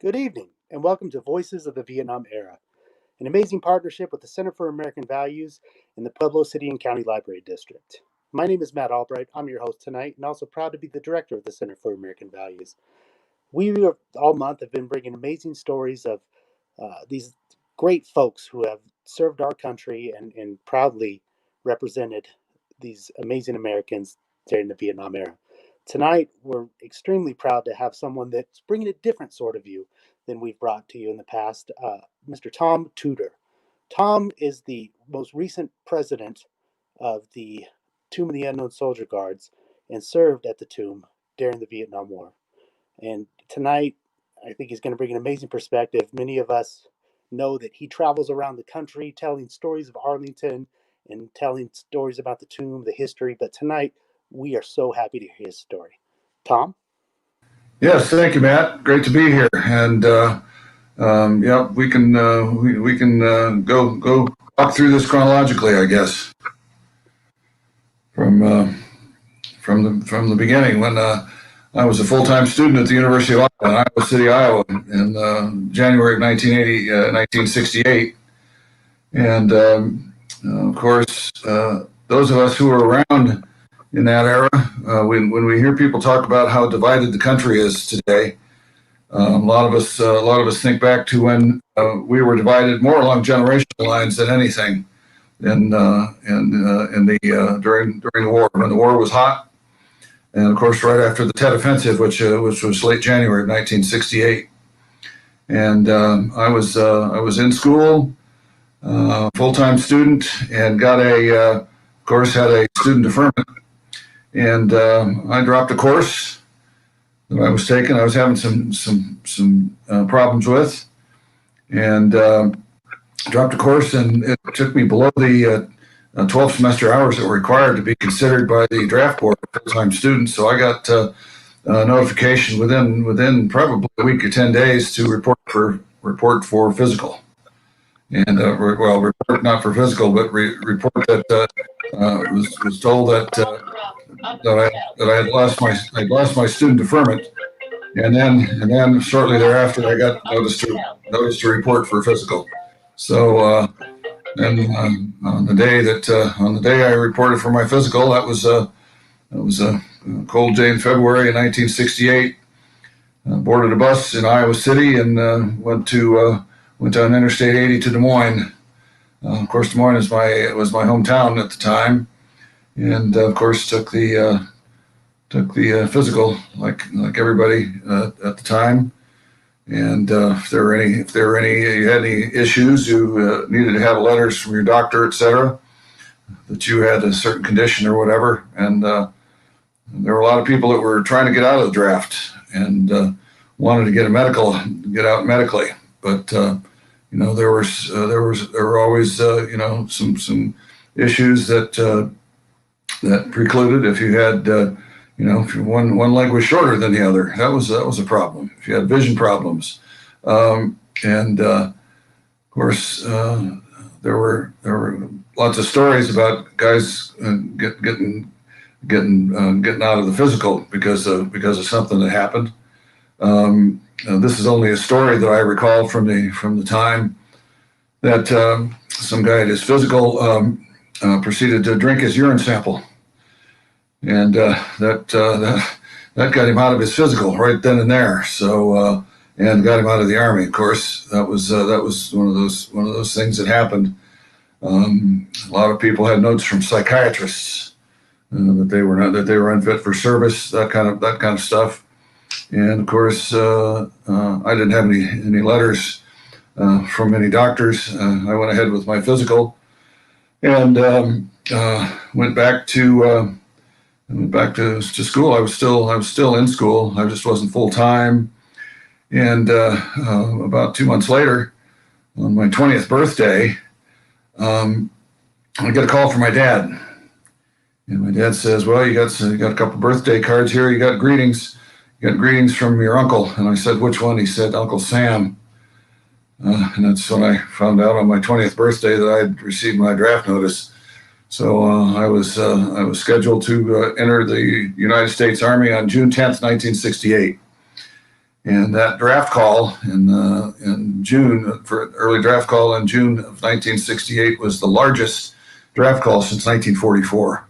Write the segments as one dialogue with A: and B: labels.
A: Good evening, and welcome to Voices of the Vietnam Era, an amazing partnership with the Center for American Values in the Pueblo City and County Library District. My name is Matt Albright. I'm your host tonight, and also proud to be the director of the Center for American Values. We all month have been bringing amazing stories of these great folks who have served our country and proudly represented these amazing Americans during the Vietnam era. Tonight, we're extremely proud to have someone that's bringing a different sort of view than we've brought to you in the past, Mr. Tom Tudor. Tom is the most recent president of the Tomb of the Unknown Soldier Guards and served at the tomb during the Vietnam War. And tonight, I think he's going to bring an amazing perspective. Many of us know that he travels around the country telling stories of Arlington and telling stories about the tomb, the history. But tonight, we are so happy to hear his story. Tom?
B: Yes, thank you, Matt. Great to be here. And yeah, we can go walk through this chronologically, I guess, from the beginning when I was a full-time student at the University of Iowa in Iowa City, Iowa, in January of 1968. And of course, those of us who were around in that era, when we hear people talk about how divided the country is today, a lot of us think back to when we were divided more along generational lines than anything, during the war, when the war was hot, and of course right after the Tet Offensive, which was late January of 1968, and I was in school, full-time student, and of course had a student deferment. And I dropped a course that I was taking. I was having some problems with, and dropped a course, and it took me below the 12 semester hours that were required to be considered by the draft board of full-time students. So I got a notification within probably a week or 10 days to report for physical. And report not for physical, but report that was told that I had lost my student deferment, and then shortly thereafter I got notice to report for physical. So then on the day I reported for my physical, that was a cold day in February of 1968. Boarded a bus in Iowa City and went on Interstate 80 to Des Moines. Of course, Des Moines was my hometown at the time, and of course took the physical like everybody at the time. And if there were any you had any issues, you needed to have letters from your doctor, etc., that you had a certain condition or whatever. And there were a lot of people that were trying to get out of the draft and wanted to get out medically, but there were always some issues that precluded if you had if one leg was shorter than the other. That was a problem. If you had vision problems, and of course there were lots of stories about guys getting out of the physical because of something that happened. This is only a story that I recall from the time that some guy at his physical proceeded to drink his urine sample, and that got him out of his physical right then and there. So and got him out of the Army. Of course, that was one of those things that happened. A lot of people had notes from psychiatrists that they were unfit for service, that kind of stuff. And of course, I didn't have any letters from any doctors. I went ahead with my physical, and went back to school. I was still in school. I just wasn't full time. And about 2 months later, on my 20th birthday, I get a call from my dad, and my dad says, "Well, you got a couple birthday cards here. You got greetings." From your uncle. And I said, "Which one?" He said, "Uncle Sam." And that's when I found out on my 20th birthday that I had received my draft notice. So I was scheduled to enter the United States Army on June 10th, 1968. And that draft call in June, for early draft call in June of 1968, was the largest draft call since 1944.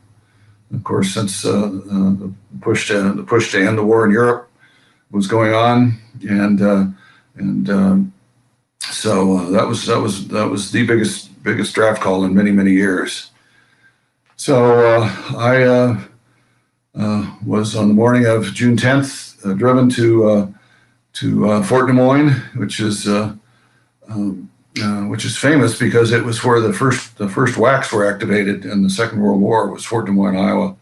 B: Of course, since the push to end the war in Europe was going on, and so that was the biggest draft call in many years. So I was on the morning of June 10th driven to Fort Des Moines, which is famous because it was where the first WACs were activated in the Second World War. Was Fort Des Moines, Iowa,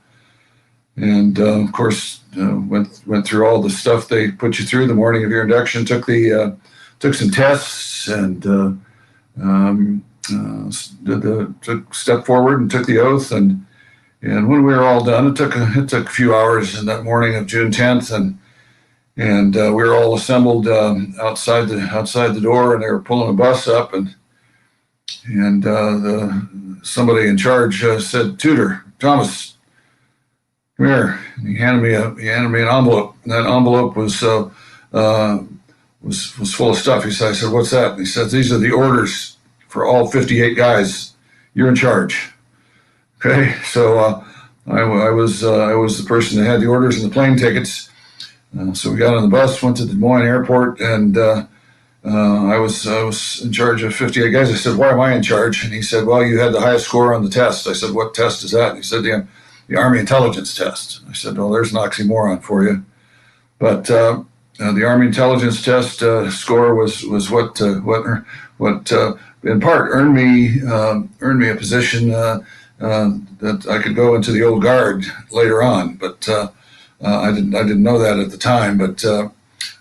B: and of course went through all the stuff they put you through the morning of your induction. Took some tests and took step forward and took the oath. And when we were all done, it took a few hours in that morning of June 10th, and we were all assembled outside the door, and they were pulling a bus up, and somebody in charge said, "Tudor, Thomas, come here." And he handed me an envelope, and that envelope was full of stuff. I said, "What's that?" And he said, "These are the orders for all 58 guys. You're in charge." Okay, so I was the person that had the orders and the plane tickets. So we got on the bus, went to the Des Moines airport, and I was in charge of 58 guys. I said, "Why am I in charge?" And he said, "Well, you had the highest score on the test." I said, "What test is that?" And he said, "The Army Intelligence Test." I said, "Well, there's an oxymoron for you." But the Army Intelligence Test score was what in part earned me a position that I could go into the old guard later on. But I didn't know that at the time. But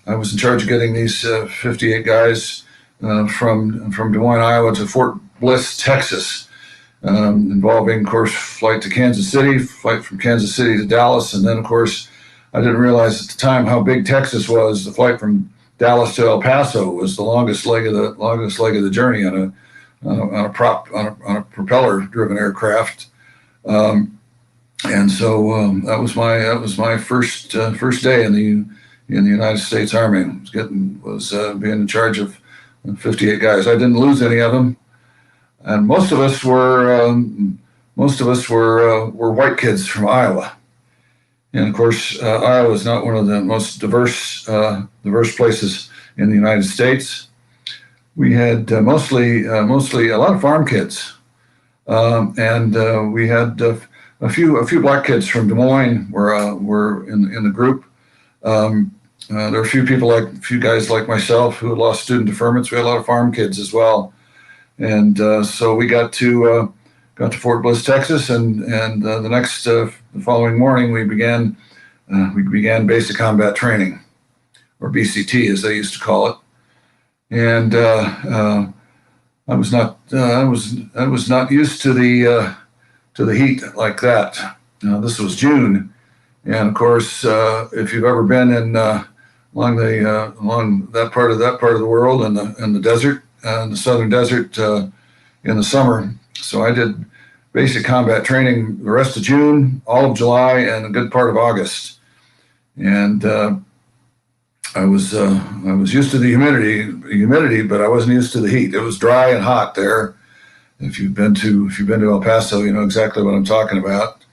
B: I was in charge of getting these 58 guys from Des Moines, Iowa, to Fort Bliss, Texas, involving, of course, flight to Kansas City, flight from Kansas City to Dallas, and then, of course, I didn't realize at the time how big Texas was. The flight from Dallas to El Paso was the longest leg of the journey on a propeller-driven aircraft. And so that was my first day in the United States Army. Was being in charge of 58 guys. I didn't lose any of them, and most of us were white kids from Iowa. And of course, Iowa is not one of the most diverse places in the United States. We had mostly a lot of farm kids, and we had a few black kids from Des Moines were in the group. There were a few guys like myself who had lost student deferments. We had a lot of farm kids as well, and so we got to Fort Bliss, Texas, and the following morning we began basic combat training, or BCT as they used to call it. And I was not used to the heat like that. This was June, and of course, if you've ever been along that part of the world in the desert, in the southern desert in the summer. So I did basic combat training the rest of June, all of July, and a good part of August. And I was used to the humidity, but I wasn't used to the heat. It was dry and hot there. If you've been to El Paso, you know exactly what I'm talking about.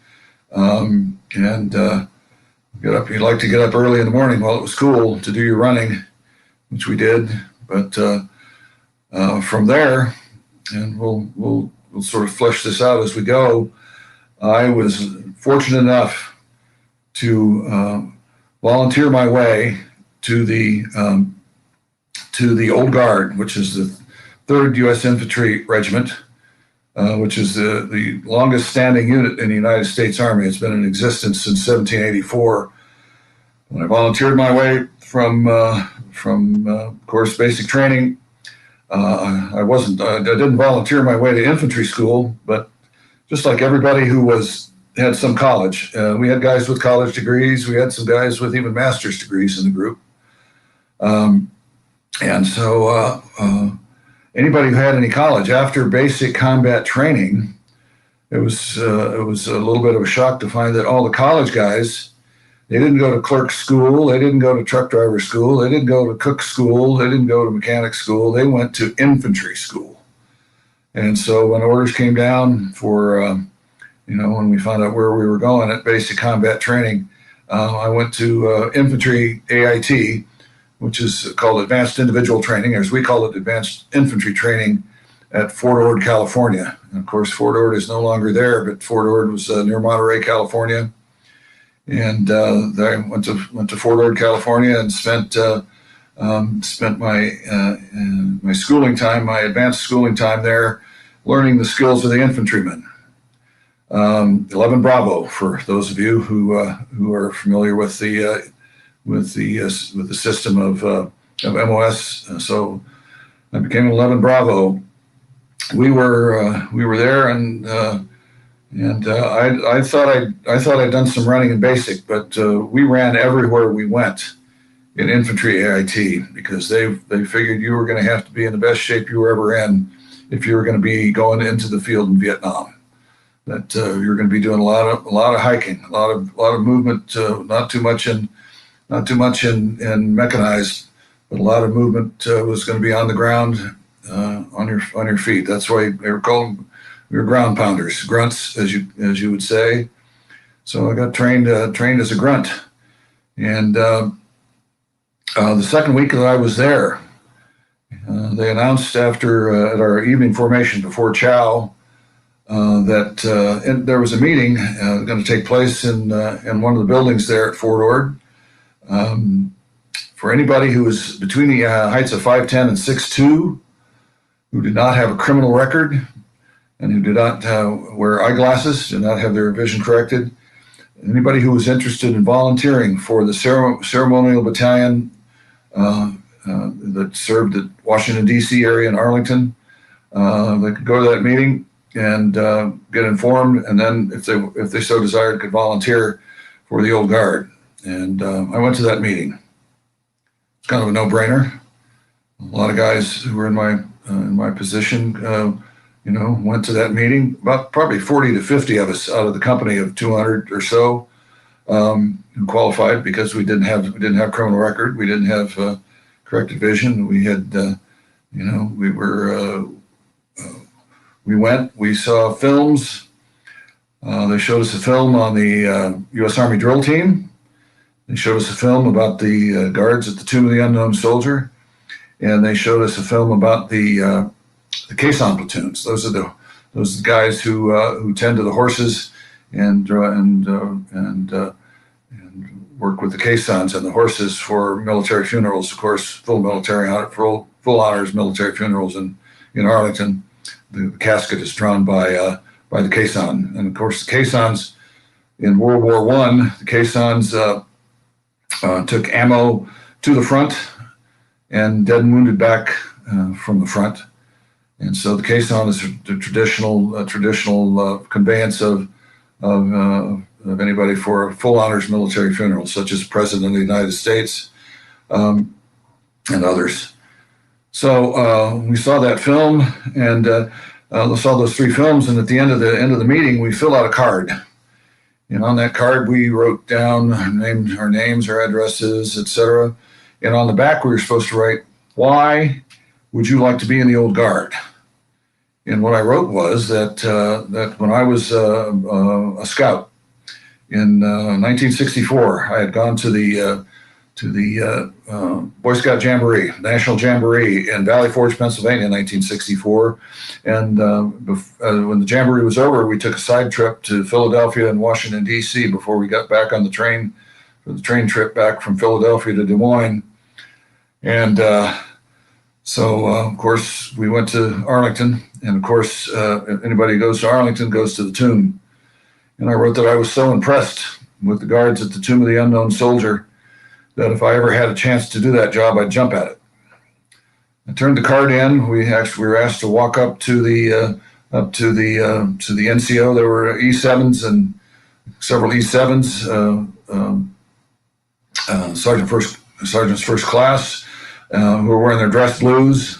B: You'd like to get up early in the morning while it was cool to do your running, which we did. But from there, and we'll sort of flesh this out as we go. I was fortunate enough to volunteer my way to the Old Guard, which is the 3rd U.S. Infantry Regiment, which is the longest standing unit in the United States Army. It's been in existence since 1784. When I volunteered my way from of course, basic training, I didn't volunteer my way to infantry school, but just like everybody who had some college, we had guys with college degrees. We had some guys with even master's degrees in the group. And so anybody who had any college after basic combat training, it was a little bit of a shock to find that all the college guys They didn't go to clerk school. They didn't go to truck driver school. They didn't go to cook school. They didn't go to mechanic school. They went to infantry school. And so when orders came down for, when we found out where we were going at basic combat training, I went to infantry AIT, which is called Advanced Individual Training, or as we call it, Advanced Infantry Training at Fort Ord, California. And of course, Fort Ord is no longer there, but Fort Ord was near Monterey, California. And I went to Fort Ord, California, and spent my schooling time, my advanced schooling time there, learning the skills of the infantrymen. 11 Bravo, for those of you who are familiar with the system of MOS. So I became an 11 Bravo. We were there, and I thought I'd done some running in basic, but we ran everywhere we went in infantry AIT, because they figured you were going to have to be in the best shape you were ever in if you were going to be going into the field in Vietnam. That you're going to be doing a lot of hiking, a lot of movement, not too much in mechanized, but a lot of movement was going to be on the ground, on your feet. That's why they were called, we were ground pounders, grunts, as you would say. So I got trained as a grunt, and the second week that I was there, they announced after at our evening formation before chow that there was a meeting going to take place in one of the buildings there at Fort Ord. For anybody who was between the heights of 5'10" and 6'2", who did not have a criminal record and who did not wear eyeglasses, did not have their vision corrected, anybody who was interested in volunteering for the ceremonial battalion that served at Washington, D.C. area in Arlington, they could go to that meeting and get informed, and then if they so desired, could volunteer for the old guard. And I went to that meeting. It's kind of a no-brainer. A lot of guys who were in my position, went to that meeting. About probably 40 to 50 of us out of the company of 200 or so who qualified, because we didn't have criminal record, we didn't have corrected vision. We had, we went, we saw films. They showed us a film on the U.S. Army drill team. They showed us a film about the guards at the Tomb of the Unknown Soldier, and they showed us a film about the caisson platoons. Those are the guys who tend to the horses and work with the caissons and the horses for military funerals. Of course, full honors military funerals in Arlington. The casket is drawn by the caisson, and of course the caissons in World War I, the caissons took ammo to the front and dead and wounded back from the front, and so the caisson is the traditional conveyance of anybody for a full honors military funeral, such as the President of the United States and others. So we saw that film, and we saw those three films. And at the end of the meeting, we filled out a card, and on that card we wrote down our names, our addresses, etc. And on the back we were supposed to write, "Why would you like to be in the old guard?" And what I wrote was that when I was a scout in 1964, I had gone to the Boy Scout Jamboree, National Jamboree in Valley Forge, Pennsylvania in 1964. And when the Jamboree was over, we took a side trip to Philadelphia and Washington, D.C. before we got back on the train, for the train trip back from Philadelphia to Des Moines. And so, of course, we went to Arlington. And, of course, if anybody who goes to Arlington goes to the tomb. And I wrote that I was so impressed with the guards at the Tomb of the Unknown Soldier that if I ever had a chance to do that job, I'd jump at it. I turned the card in. We were asked to walk up to the NCO. There were E7s and several E7s, sergeant's first class, who were wearing their dress blues.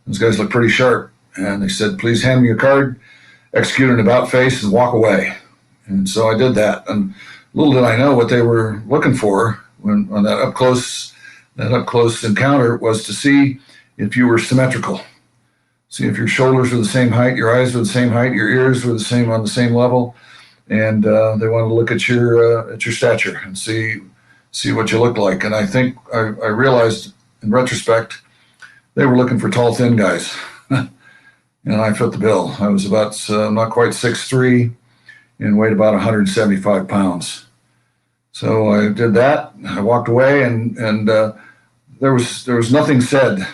B: Those guys looked pretty sharp, and they said, "Please hand me your card, execute an about face, and walk away." And so I did that. And little did I know what they were looking for when on that up close encounter was to see if you were symmetrical. See if your shoulders were the same height, your eyes were the same height, your ears were the same on the same level, and they wanted to look at your stature and see what you looked like. And I think I realized in retrospect they were looking for tall, thin guys, and I fit the bill. I was about not quite 6'3" and weighed about 175 pounds. So I did that. I walked away, and there was nothing said,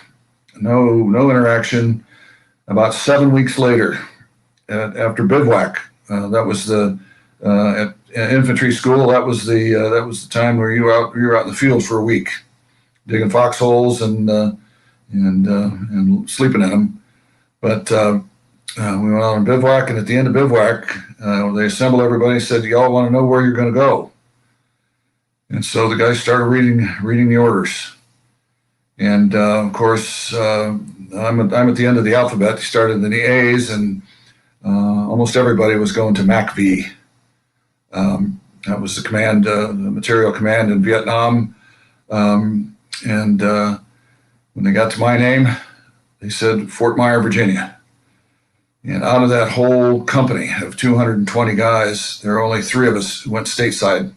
B: no interaction. About 7 weeks later, after bivouac, that was the at infantry school. That was the time where you were out in the field for a week, digging foxholes and sleeping in them. But we went out on bivouac, and at the end of bivouac, they assembled everybody and said, "Y'all want to know where you're going to go?" And so the guys started reading the orders. And of course, I'm at the end of the alphabet. They started in the A's, and almost everybody was going to MACV. That was the command, the material command in Vietnam. And when they got to my name, they said Fort Myer, Virginia. And out of that whole company of 220 guys, there were only 3 of us who went stateside.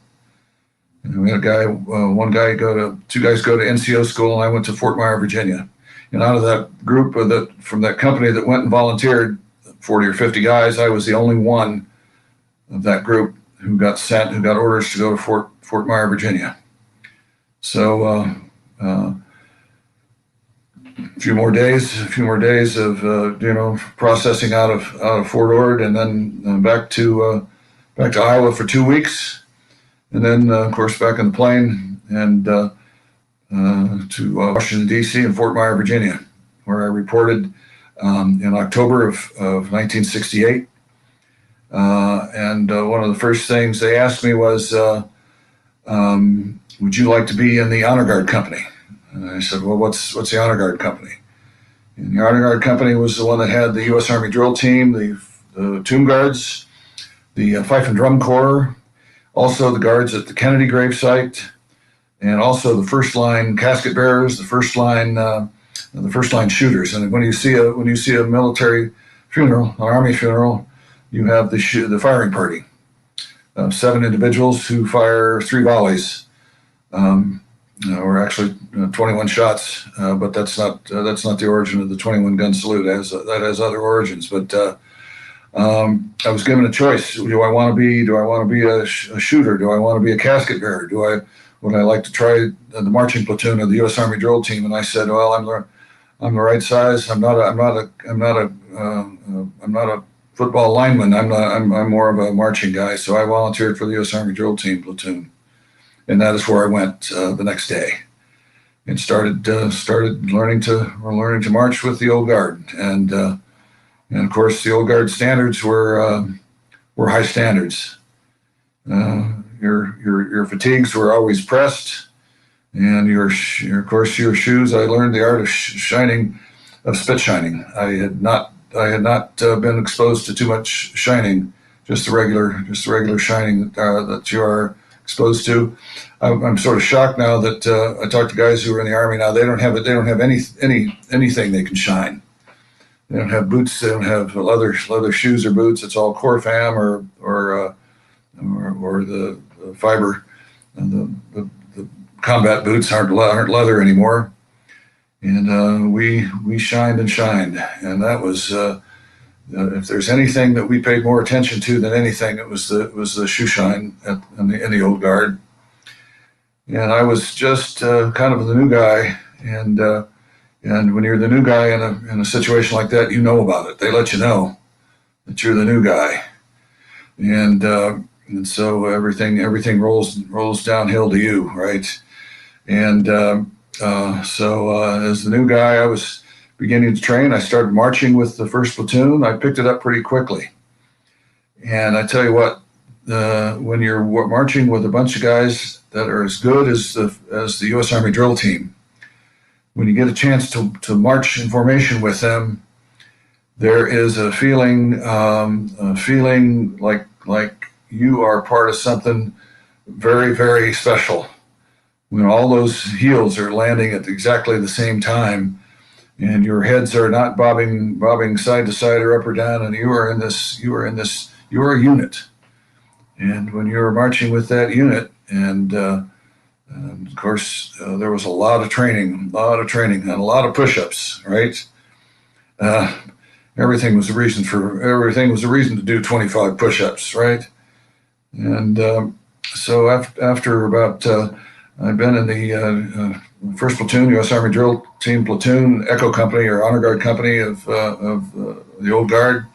B: And we had two guys go to NCO school, and I went to Fort Myer, Virginia. And out of that group from that company that went and volunteered, 40 or 50 guys, I was the only one of that group who got orders to go to Fort Myer, Virginia. So a few more days of processing out of Fort Ord, and then back to Iowa for 2 weeks. And then, of course, back on the plane and to Washington, D.C. and Fort Myer, Virginia, where I reported in October of 1968. And one of the first things they asked me was, would you like to be in the Honor Guard Company? And I said, well, what's the Honor Guard Company? And the Honor Guard Company was the one that had the U.S. Army Drill Team, the Tomb Guards, the Fife and Drum Corps, also the guards at the Kennedy gravesite, and also the first line casket bearers, the first line shooters. And when you see a military funeral, an army funeral, you have the firing party, 7 individuals who fire 3 volleys, or actually 21 shots. But that's not the origin of the 21 gun salute. That has other origins, but. I was given a choice. Do I want to be a shooter? Do I want to be a casket bearer? Would I like to try the marching platoon of the U.S. Army Drill Team? And I said, well, I'm the right size. I'm not a football lineman. I'm more of a marching guy. So I volunteered for the U.S. Army Drill Team platoon, and that is where I went the next day, and started learning to march with the old guard. And of course, the old guard standards were high standards. Your fatigues were always pressed, and your shoes. I learned the art of spit shining. I had not been exposed to too much shining, just the regular shining that you are exposed to. I'm sort of shocked now that I talk to guys who are in the Army now. They don't have anything they can shine. They don't have boots. They don't have leather shoes or boots. It's all Corfam or the fiber. And the combat boots aren't leather anymore. And we shined and shined. And that was if there's anything that we paid more attention to than anything, it was the shoe shine in the old guard. And I was just kind of the new guy, and when you're the new guy in a situation like that, you know about it. They let you know that you're the new guy, and so everything rolls downhill to you, right? And so as the new guy, I was beginning to train. I started marching with the first platoon. I picked it up pretty quickly, and I tell you what, when you're marching with a bunch of guys that are as good as the U.S. Army Drill Team. When you get a chance to march in formation with them, there is a feeling like you are part of something very, very special when all those heels are landing at exactly the same time, and your heads are not bobbing side to side or up or down, and you are a unit. And when you're marching with that unit, and of course, there was a lot of training, and a lot of push-ups, right? Uh, everything was a reason to do 25 push-ups, right? And so after about, I've been in the First Platoon, U.S. Army Drill Team Platoon, Echo Company or Honor Guard Company of the Old Guard.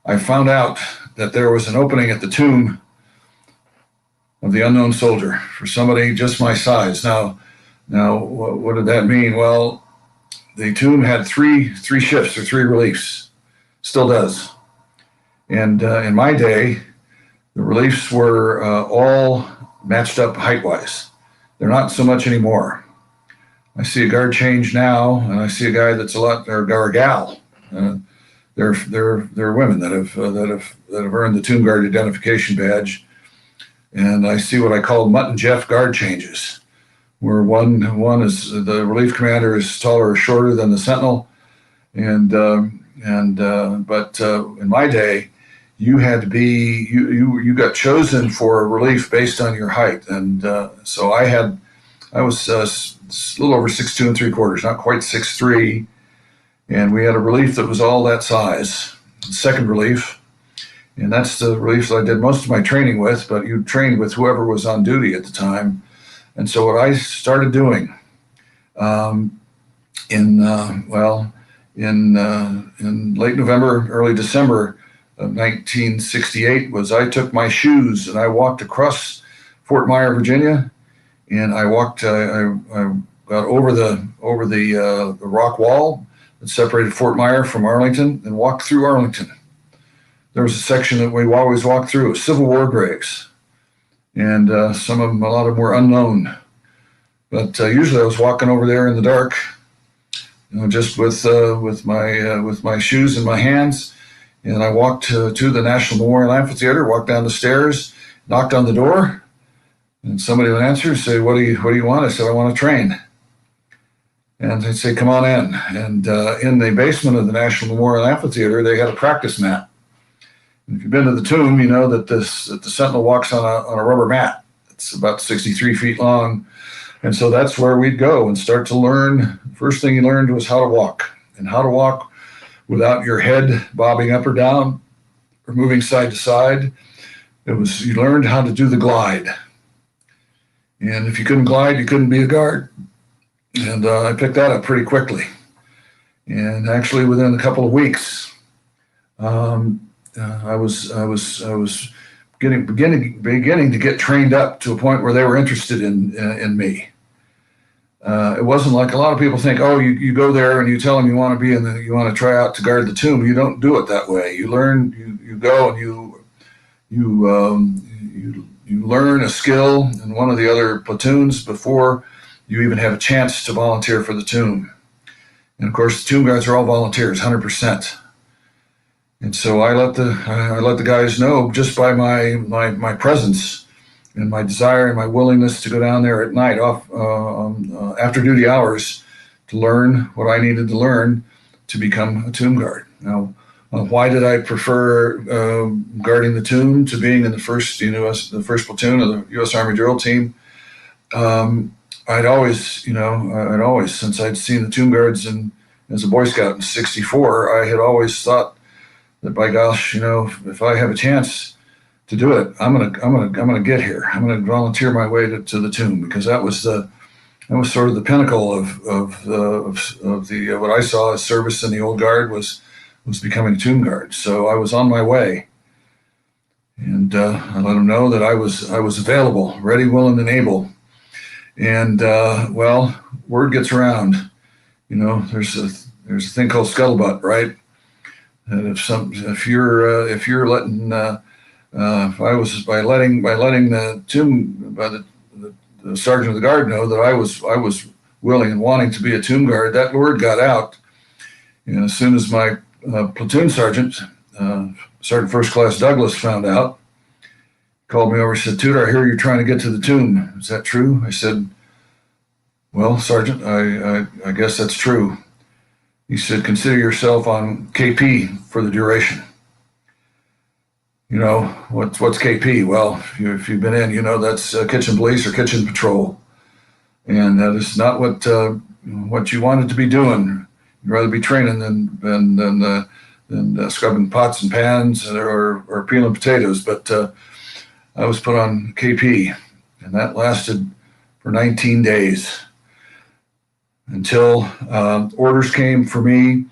B: I found out that there was an opening at the tomb of the unknown soldier for somebody just my size. Now, what did that mean? Well, the tomb had three shifts or three reliefs, still does. And in my day, the reliefs were all matched up height-wise. They're not so much anymore. I see a guard change now, and I see a guy that's or a gal. They're women that have earned the Tomb Guard identification badge, and I see what I call Mutt and Jeff guard changes, where one is the relief commander is taller or shorter than the Sentinel, but in my day, you had to be you got chosen for a relief based on your height, and so I was a little over 6'2 3/4, not quite 6'3", and we had a relief that was all that size. Second relief, and that's the relief that I did most of my training with. But you trained with whoever was on duty at the time, and so what I started doing in late November, early December of 1968 was I took my shoes and I walked across Fort Myer, Virginia, and I walked. I got over the rock wall that separated Fort Myer from Arlington and walked through Arlington. There was a section that we always walked through, Civil War graves, and a lot of them were unknown. But usually I was walking over there in the dark, just with my shoes in my hands. And I walked to the National Memorial Amphitheater, walked down the stairs, knocked on the door, and somebody would answer and say, what do you want? I said, I want to train. And they'd say, come on in. And in the basement of the National Memorial Amphitheater, they had a practice mat. And if you've been to the tomb, you know that the Sentinel walks on a rubber mat. It's about 63 feet long. And so that's where we'd go and start to learn. First thing you learned was how to walk, and how to walk without your head bobbing up or down or moving side to side. You learned how to do the glide. And if you couldn't glide, you couldn't be a guard. And I picked that up pretty quickly. And actually within a couple of weeks, I was beginning to get trained up to a point where they were interested in me. It wasn't like a lot of people think, oh, you go there and you tell them you want to try out to guard the tomb. You don't do it that way. You learn, you go and you learn a skill in one of the other platoons before you even have a chance to volunteer for the tomb. And of course, the tomb guards are all volunteers, 100%. And so I let the guys know just by my presence and my desire and my willingness to go down there at night off after duty hours to learn what I needed to learn to become a tomb guard. Now, why did I prefer guarding the tomb to being in the first platoon of the U.S. Army Drill Team? I'd always, since I'd seen the tomb guards as a Boy Scout in '64, I had always thought that, by gosh, if I have a chance to do it, I'm gonna get here. I'm gonna volunteer my way to the tomb, because that was sort of the pinnacle of the what I saw as service in the Old Guard was becoming a tomb guard. So I was on my way, and I let them know that I was available, ready, willing, and able. And word gets around. There's a thing called scuttlebutt, right? And if you're letting the sergeant of the guard know that I was willing and wanting to be a tomb guard, that word got out. And as soon as my platoon sergeant, Sergeant First Class Douglas, found out, called me over and said, "Tudor, I hear you're trying to get to the tomb. Is that true?" I said, "Well, Sergeant, I guess that's true." He said, "Consider yourself on KP for the duration." You know, what's KP? Well, if you've been in, you know that's kitchen police or kitchen patrol. And that is not what you wanted to be doing. You'd rather be training than scrubbing pots and pans or peeling potatoes. But I was put on KP, and that lasted for 19 days until orders came for me.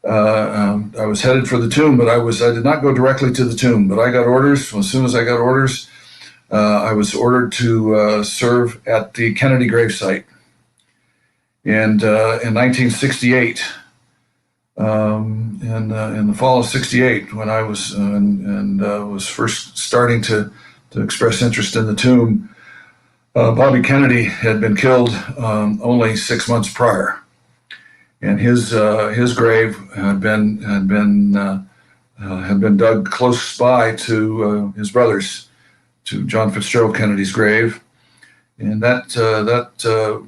B: I was headed for the tomb, but I did not go directly to the tomb. But I got orders. As soon as I got orders, I was ordered to serve at the Kennedy gravesite. And in 1968, in the fall of '68, when I was was first starting to express interest in the tomb, Bobby Kennedy had been killed only 6 months prior, and his grave had been dug close by to his brother's, to John Fitzgerald Kennedy's grave, and that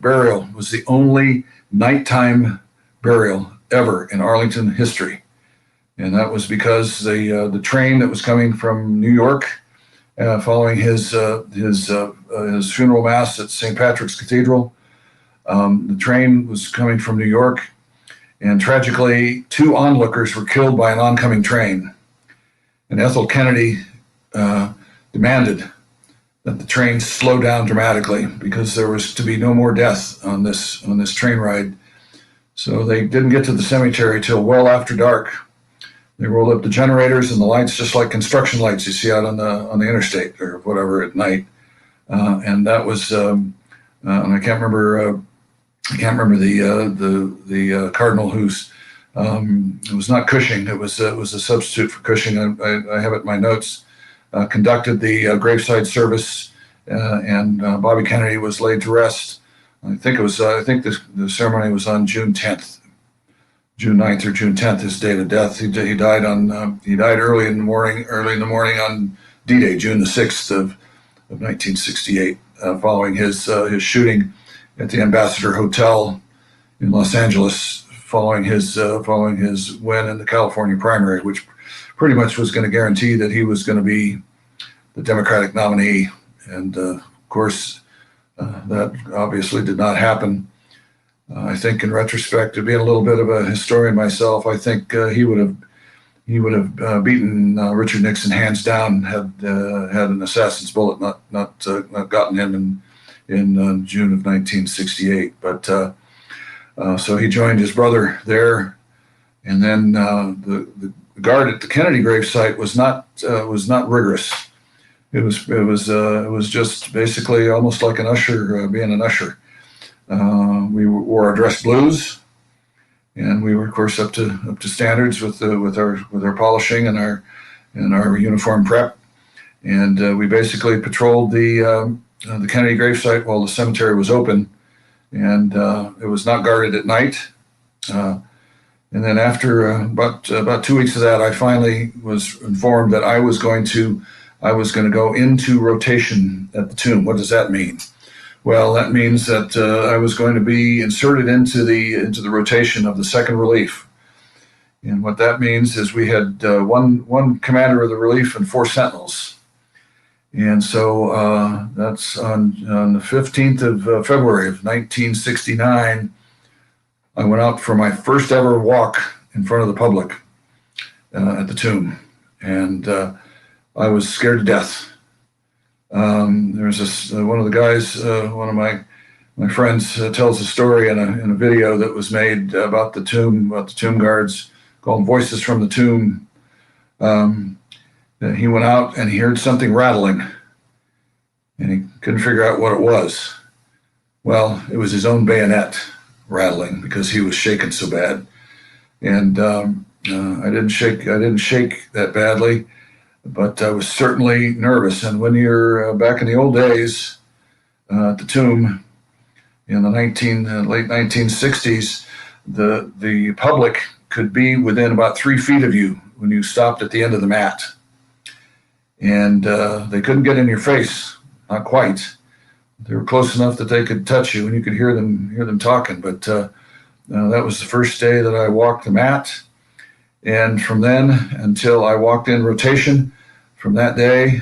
B: burial was the only nighttime burial ever in Arlington history, and that was because the train that was coming from New York, following his funeral mass at St. Patrick's Cathedral, the train was coming from New York, and tragically, 2 onlookers were killed by an oncoming train, and Ethel Kennedy demanded that the train slow down dramatically because there was to be no more death on this train ride. So they didn't get to the cemetery till well after dark. They rolled up the generators and the lights, just like construction lights you see out on the interstate or whatever at night. And that was, and I can't remember the cardinal who's, it was not Cushing. It was a substitute for Cushing. I have it in my notes. Conducted the graveside service, and Bobby Kennedy was laid to rest. I think the ceremony was on June 10th, June 9th or June 10th, his date of death. He died early in the morning on D-Day, June the 6th of 1968, following his shooting at the Ambassador Hotel in Los Angeles, following his win in the California primary, which pretty much was going to guarantee that he was going to be the Democratic nominee. And of course, that obviously did not happen. I think in retrospect, to being a little bit of a historian myself, I think he would have beaten Richard Nixon hands down had an assassin's bullet not gotten him in June of 1968. But so he joined his brother there, and then the guard at the Kennedy gravesite was not rigorous. It was just basically almost like an usher, being an usher. We wore our dress blues, and we were, of course, up to standards with our polishing and our uniform prep. And we basically patrolled the Kennedy gravesite while the cemetery was open, and it was not guarded at night. And then after about 2 weeks of that, I finally was informed that I was going to go into rotation at the tomb. What does that mean? Well, that means that I was going to be inserted into the rotation of the Second Relief. And what that means is we had one commander of the relief and 4 sentinels. And so that's on the 15th of February of 1969. I went out for my first ever walk in front of the public at the tomb, and I was scared to death. There was this one of the guys, one of my friends, tells a story in a video that was made about the tomb guards, called "Voices from the Tomb." That he went out and he heard something rattling, and he couldn't figure out what it was. Well, it was his own bayonet rattling because he was shaking so bad. And I didn't shake that badly, but I was certainly nervous. And when you're back in the old days at the tomb in the late 1960s, the public could be within about 3 feet of you when you stopped at the end of the mat. and they couldn't get in your face, not quite. They were close enough that they could touch you and you could hear them talking. But that was the first day that I walked the mat, and from then until I walked in rotation, from that day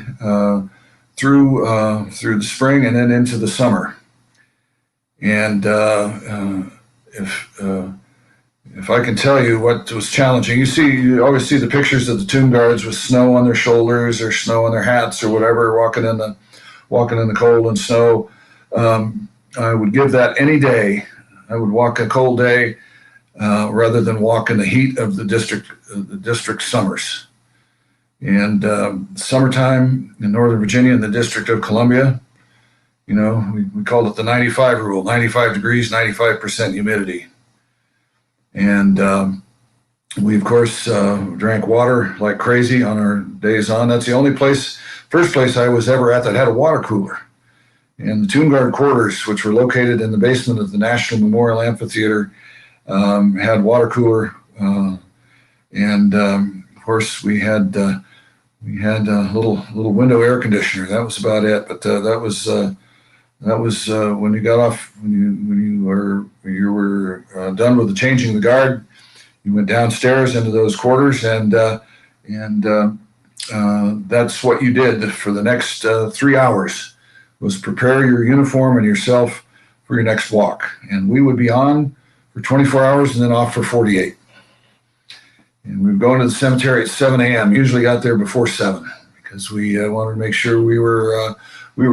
B: through the spring and then into the summer. And if I can tell you what was challenging, you always see the pictures of the tomb guards with snow on their shoulders or snow on their hats or whatever, walking in the cold and snow. I would give that any day. I would walk a cold day rather than walk in the heat of the district summers. And summertime in Northern Virginia in the District of Columbia, we called it the 95 rule, 95 degrees, 95% humidity. And we, of course, drank water like crazy on our days on. That's the first place I was ever at that had a water cooler. And the Tomb Guard quarters, which were located in the basement of the National Memorial Amphitheater, had water cooler. And of course, we had a little window air conditioner. That was about it. But that was when you got off, when you were done with changing the guard, you went downstairs into those quarters, and that's what you did for the next 3 hours, was prepare your uniform and yourself for your next walk. And we would be on for 24 hours and then off for 48. And we would go into the cemetery at 7 a.m. Usually got there before 7 because we wanted to make sure we were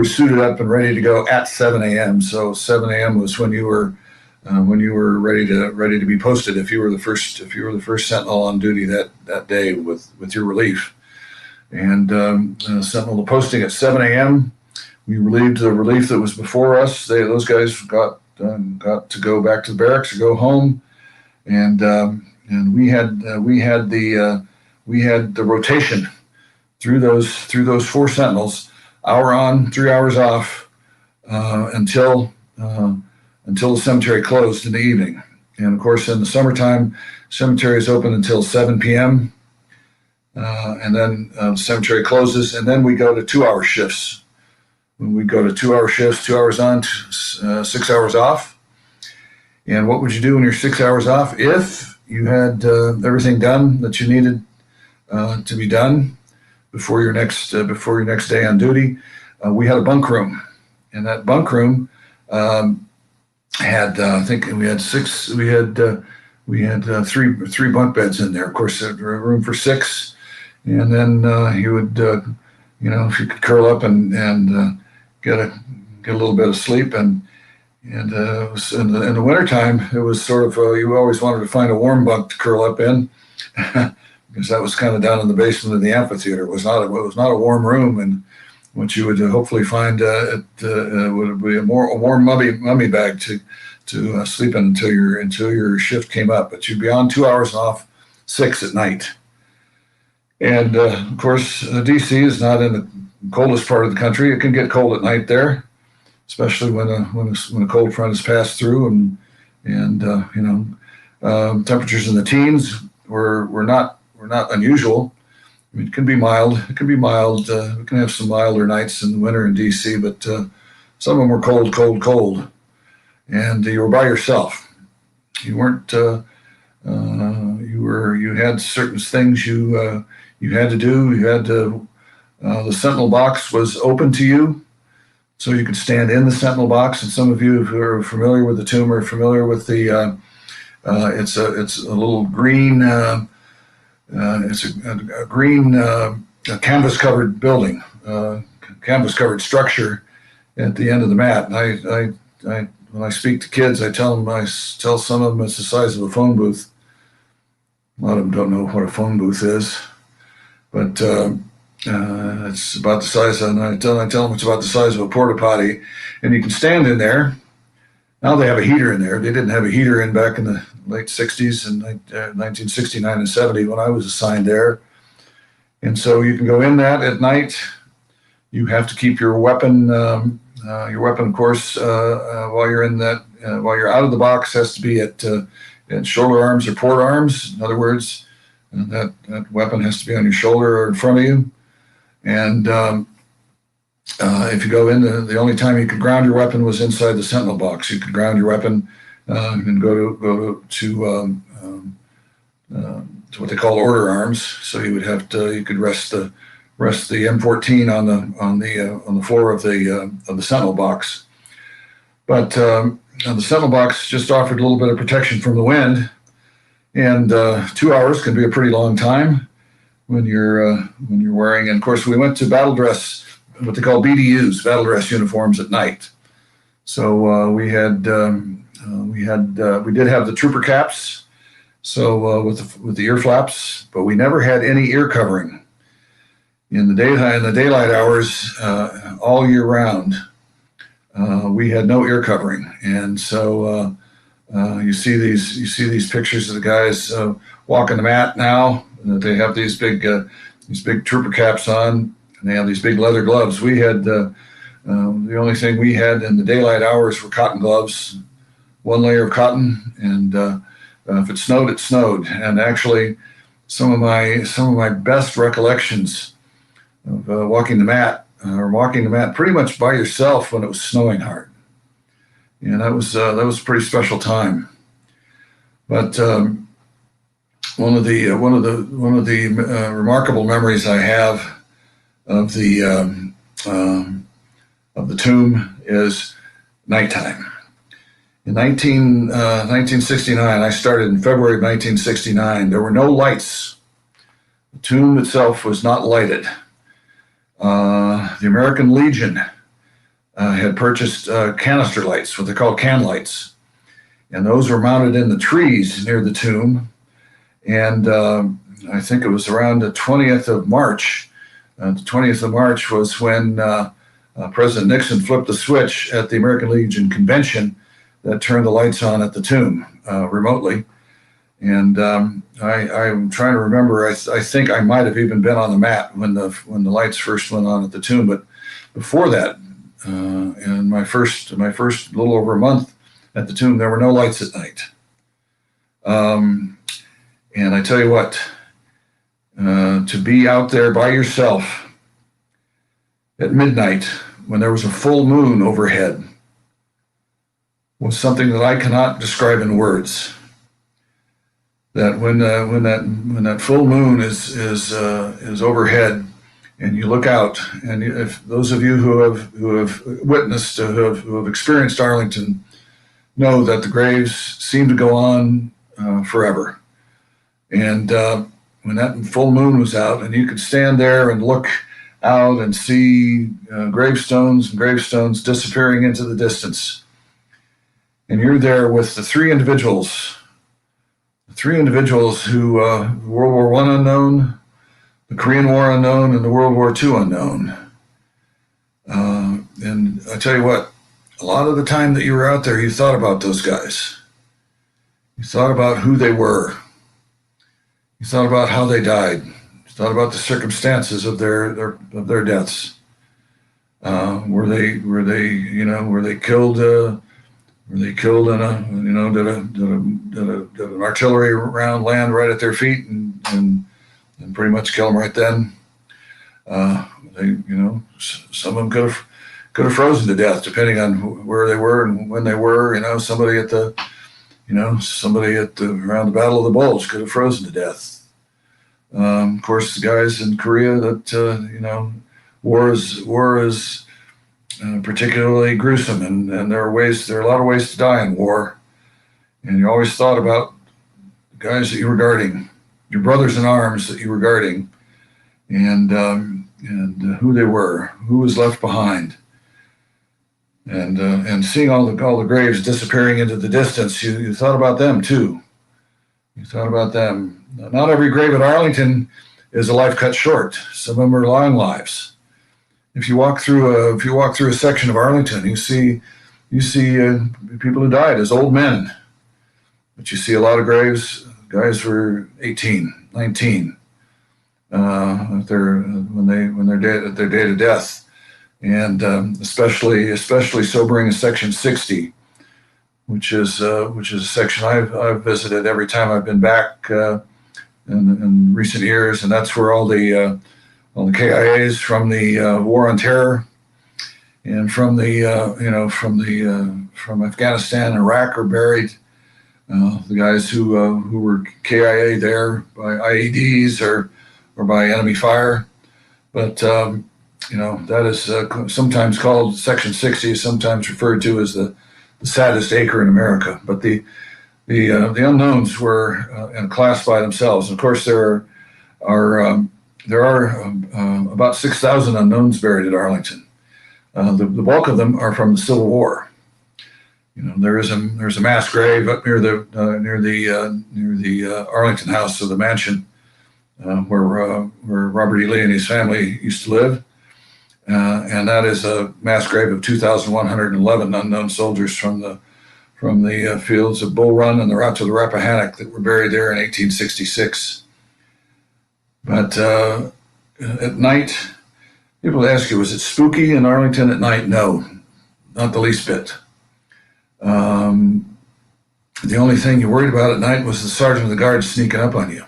B: suited up and ready to go at 7 a.m. So 7 a.m. was when you were ready to be posted. If you were the first sentinel on duty that day with your relief, and sentinel posting at 7 a.m. We relieved the relief that was before us. Those guys got to go back to the barracks or go home, and we had the rotation through those 4 sentinels. Hour on, 3 hours off, until the cemetery closed in the evening. And of course, in the summertime, cemetery is open until 7 p.m. And then the cemetery closes, and then we go to 2-hour shifts. When we go to 2-hour shifts, 2 hours on, 6 hours off. And what would you do when you're 6 hours off? If you had everything done that you needed to be done before your next day on duty, we had a bunk room, and that bunk room had I think we had three bunk beds in there. Of course, room for 6, and then you would if you could curl up and get a little bit of sleep, and it was in the wintertime, it was sort of you always wanted to find a warm bunk to curl up in. Because that was kind of down in the basement of the amphitheater. It was not a warm room, and what you would hopefully find would be a warm mummy bag to sleep in until your shift came up. But you'd be on 2 hours and off 6 at night. And of course, DC is not in the coldest part of the country. It can get cold at night there, especially when a cold front has passed through, and temperatures in the teens were not unusual. I mean, it can be mild. We can have some milder nights in the winter in DC, but some of them were cold. And you were by yourself. You weren't. You had certain things you had to do. You had to. The Sentinel box was open to you, so you could stand in the Sentinel box. And some of you who are familiar with the tomb are familiar with the. It's a little green. It's a green canvas-covered building, canvas-covered structure at the end of the mat. And I when I speak to kids, I tell some of them it's the size of a phone booth. A lot of them don't know what a phone booth is, but it's about the size. And I tell them it's about the size of a porta potty, and you can stand in there. Now they have a heater in there. They didn't have a heater in back in the late 60s and 1969 and 70 when I was assigned there. And so you can go in that at night. You have to keep your weapon, of course, while you're in that, while you're out of the box, has to be at shoulder arms or port arms. In other words, that weapon has to be on your shoulder or in front of you. And if you go in, the only time you could ground your weapon was inside the Sentinel box. You could ground your weapon and go to what they call order arms. So you could rest the M14 on the floor of the Sentinel box. But the Sentinel box just offered a little bit of protection from the wind, and 2 hours can be a pretty long time when you're wearing. And of course, we went to battle dress, what they call BDUs, battle dress uniforms at night. So we did have the trooper caps, so with the ear flaps, but we never had any ear covering in the daylight hours all year round. We had no ear covering, and so you see these pictures of the guys walking the mat now. They have these big trooper caps on, and they have these big leather gloves. We had the only thing we had in the daylight hours were cotton gloves, one layer of cotton, and if it snowed, it snowed. And actually, some of my best recollections of walking the mat pretty much by yourself when it was snowing hard. And that was a pretty special time. But one of the remarkable memories I have of the tomb is nighttime. In 1969, I started in February of 1969. There were no lights. The tomb itself was not lighted. The American Legion had purchased canister lights, what they call can lights, and those were mounted in the trees near the tomb. And I think it was around the 20th of March. The 20th of March was when President Nixon flipped the switch at the American Legion convention that turned the lights on at the tomb remotely. And I'm trying to remember. I think I might have even been on the mat when the lights first went on at the tomb. But before that, in my first little over a month at the tomb, there were no lights at night. And I tell you what, to be out there by yourself at midnight when there was a full moon overhead was something that I cannot describe in words. That when that full moon is overhead, and you look out, and if those of you who have witnessed, who have experienced Arlington, know that the graves seem to go on forever. And when that full moon was out, and you could stand there and look out and see gravestones disappearing into the distance, and you're there with the three individuals who World War I unknown, the Korean War unknown, and the World War II unknown. And I tell you what, a lot of the time that you were out there, you thought about those guys. You thought about who they were. You thought about how they died. You thought about the circumstances of their deaths. Were they killed? Were they killed in did an artillery round land right at their feet and pretty much kill them right then? Some of them could have frozen to death, depending on where they were and when they were. Somebody at the around the Battle of the Bulge could have frozen to death. Of course, the guys in Korea that war is particularly gruesome, and there are a lot of ways to die in war. And you always thought about the guys that you were guarding, your brothers in arms that you were guarding, and who they were, who was left behind, and seeing all the graves disappearing into the distance. You thought about them too. You thought about them. Not every grave at Arlington is a life cut short. Some of them are long lives. If you walk through a section of Arlington, you see people who died as old men, but you see a lot of graves. Guys were 18, 19 when they're dead at their date of death, and especially sobering is Section 60, which is a section I've visited every time I've been back in recent years, and that's where all the the KIAs from the War on Terror and from from Afghanistan and Iraq are buried. The guys who were KIA there by IEDs or by enemy fire. But that is sometimes called Section 60, sometimes referred to as the saddest acre in America. But the unknowns were in a class by themselves. And of course, there are about 6,000 unknowns buried at Arlington. The bulk of them are from the Civil War. There's a mass grave up near the Arlington house, or the mansion, where Robert E. Lee and his family used to live, and that is a mass grave of 2,111 unknown soldiers from the fields of Bull Run and the route to the Rappahannock that were buried there in 1866. But at night, people ask you, was it spooky in Arlington at night? No, not the least bit. The only thing you worried about at night was the sergeant of the guard sneaking up on you,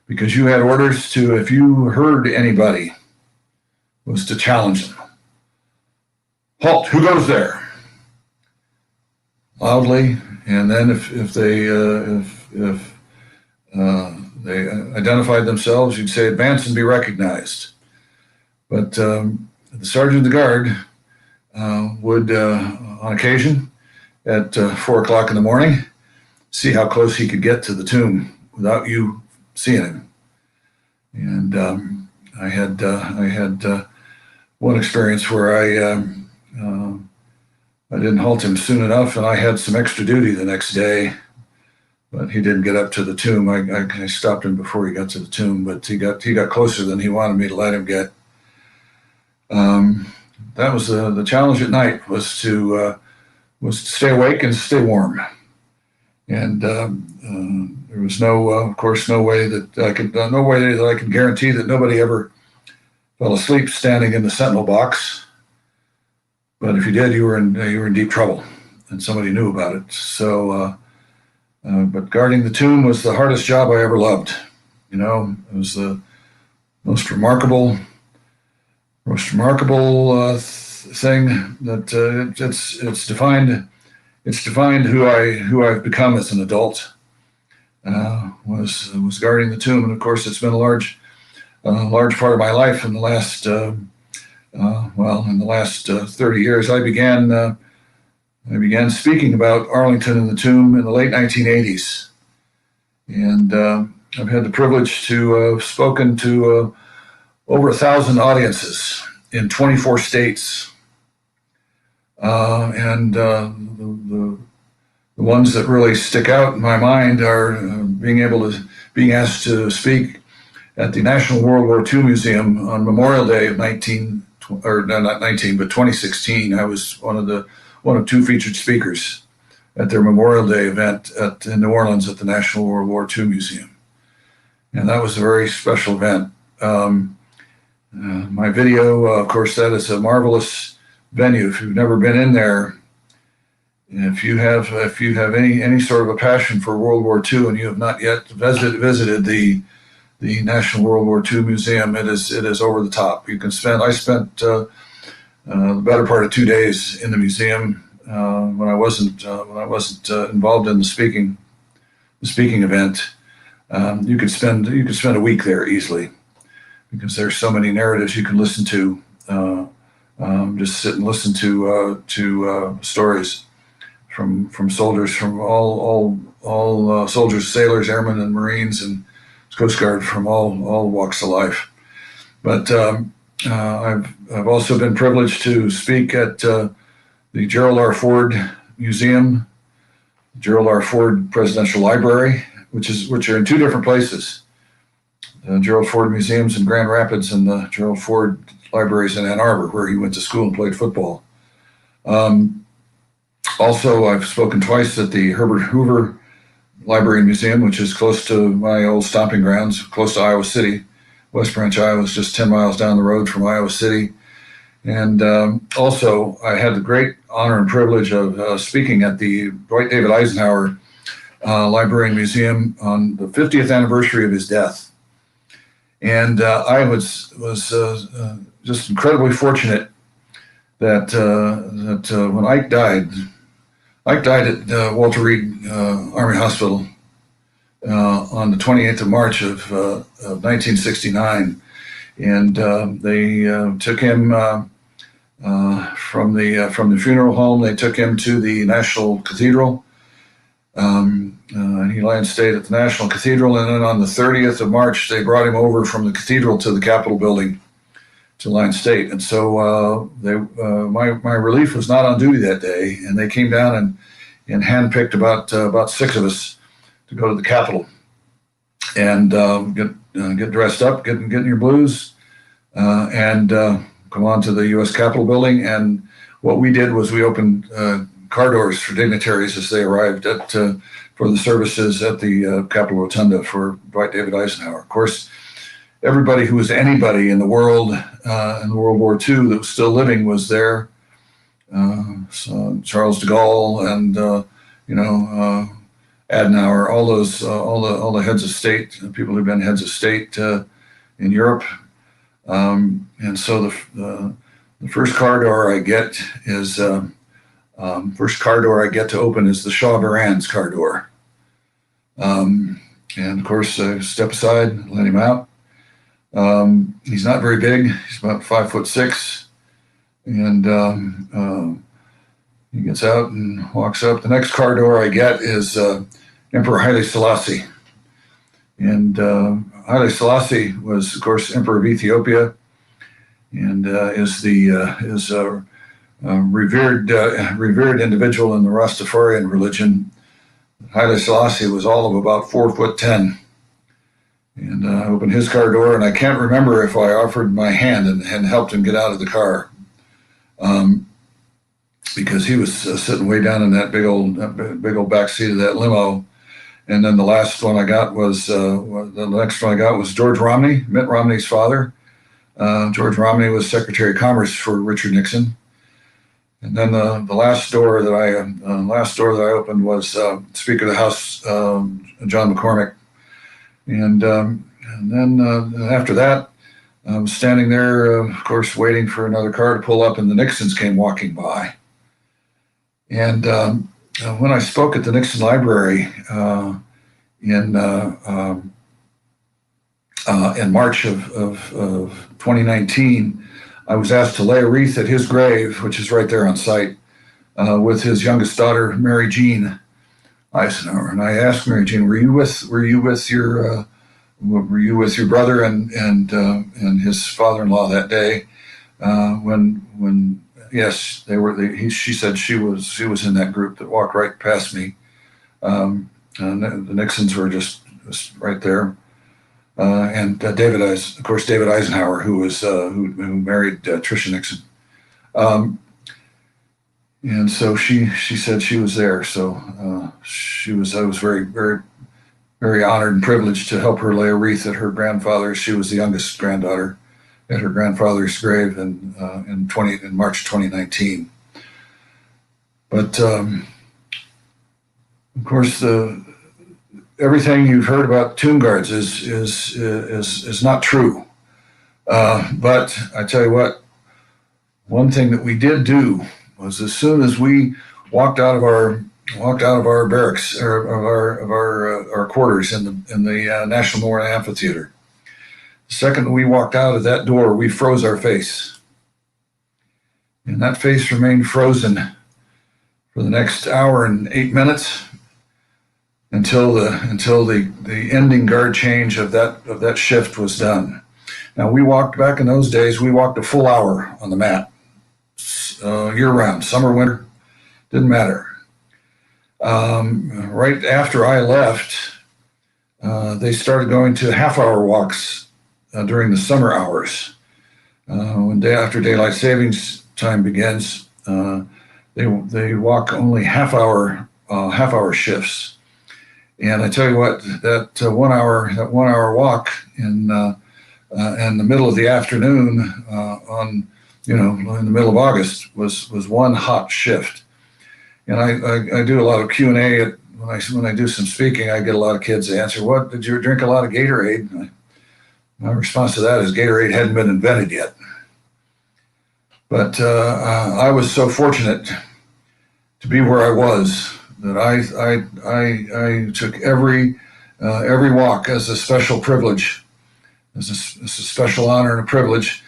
B: because you had orders to, if you heard anybody, was to challenge them. Halt! Who goes there? Loudly, and then if they identified themselves, you'd say, advance and be recognized. But the sergeant of the guard would, on occasion, at 4 o'clock in the morning, see how close he could get to the tomb without you seeing him. And I had one experience where I didn't halt him soon enough, and I had some extra duty the next day, but he didn't get up to the tomb. I stopped him before he got to the tomb, but he got closer than he wanted me to let him get. That was the challenge at night, was to stay awake and stay warm. And there was of course, no way that I could guarantee that nobody ever fell asleep standing in the Sentinel box. But if you did, you were in deep trouble, and somebody knew about it. So, but guarding the tomb was the hardest job I ever loved. It was the most remarkable thing that it's defined who I've become as an adult. Was guarding the tomb, and of course, it's been a large part of my life in the last 30 years. I began speaking about Arlington and the tomb in the late 1980s, and I've had the privilege to have spoken to over 1,000 audiences in 24 states. And the ones that really stick out in my mind are being asked to speak at the National World War II Museum on Memorial Day of 2016. I was one of two featured speakers at their Memorial Day event in New Orleans at the National World War II Museum. And that was a very special event. My video, of course, that is a marvelous venue. If you've never been in there, if you have any sort of a passion for World War II and you have not yet visited the National World War II Museum, it is over the top. I spent the better part of 2 days in the museum when I wasn't involved in the speaking event. You could spend a week there easily, because there's so many narratives you can listen to. Just sit and listen to stories from soldiers, from all soldiers, sailors, airmen, and Marines, and Coast Guard, from all walks of life. But I've also been privileged to speak at the Gerald R. Ford Museum, Gerald R. Ford Presidential Library, which are in two different places. The Gerald Ford Museum's in Grand Rapids, and the Gerald Ford Library's in Ann Arbor, where he went to school and played football. Also, I've spoken twice at the Herbert Hoover Library and Museum, which is close to my old stomping grounds, close to Iowa City. West Branch, Iowa is just 10 miles down the road from Iowa City. And also, I had the great honor and privilege of speaking at the Dwight David Eisenhower Library and Museum on the 50th anniversary of his death. And I was just incredibly fortunate that when Ike died at Walter Reed Army Hospital on the 28th of March of 1969, and they took him from the funeral home. They took him to the National Cathedral. He lay and stayed at the National Cathedral, and then on the 30th of March, they brought him over from the cathedral to the Capitol building to Lion State. And so my relief was not on duty that day, and they came down and handpicked about 6 of us to go to the Capitol and get dressed up, get in your blues, and come on to the U.S. Capitol building. And what we did was we opened car doors for dignitaries as they arrived for the services at the Capitol Rotunda for Dwight David Eisenhower. Of course, everybody who was anybody in the world in World War II that was still living was there. So Charles de Gaulle and Adenauer, all the heads of state, people who've been heads of state in Europe. And so the first car door I get is to open is the Shah of Iran's car door. And of course, I step aside, let him out. He's not very big. He's about 5'6", and he gets out and walks up. The next car door I get is Emperor Haile Selassie, and Haile Selassie was, of course, Emperor of Ethiopia, and is a revered individual in the Rastafarian religion. Haile Selassie was all of about 4'10". And I opened his car door, and I can't remember if I offered my hand and helped him get out of the car, because he was sitting way down in that big old back seat of that limo. And then the next one I got was George Romney, Mitt Romney's father. George Romney was Secretary of Commerce for Richard Nixon. And then the last door that I opened was Speaker of the House John McCormick. And then after that, I was standing there, of course, waiting for another car to pull up, and the Nixons came walking by. And when I spoke at the Nixon Library in March of 2019, I was asked to lay a wreath at his grave, which is right there on site, with his youngest daughter, Mary Jean Eisenhower. And I asked Mary Jean, were you with your brother and his father-in-law that day? When yes, they were. She said she was in that group that walked right past me. And the Nixons were just right there. And David Eisenhower, who married Tricia Nixon. And so she said she was there. So I was very, very, very honored and privileged to help her lay a wreath at her grandfather's. She was the youngest granddaughter at her grandfather's grave in March 2019. But of course, everything you've heard about tomb guards is not true. But I tell you what, one thing that we did do was, as soon as we walked out of our barracks, or of our quarters in the National Memorial Amphitheater, the second that we walked out of that door, we froze our face, and that face remained frozen for the next hour and 8 minutes until the ending guard change of that shift was done. Now, we walked, back in those days, we walked a full hour on the mat, year round, summer, winter, didn't matter. Right after I left, they started going to half-hour walks during the summer hours. After daylight savings time begins, they walk only half-hour shifts. And I tell you what, that 1 hour walk in the middle of the afternoon in the middle of August was one hot shift. And I do a lot of Q&A when I do some speaking. I get a lot of kids to answer, "What, did you drink a lot of Gatorade?" My response to that is Gatorade hadn't been invented yet. But I was so fortunate to be where I was that I took every walk as a special privilege, as a special honor and a privilege.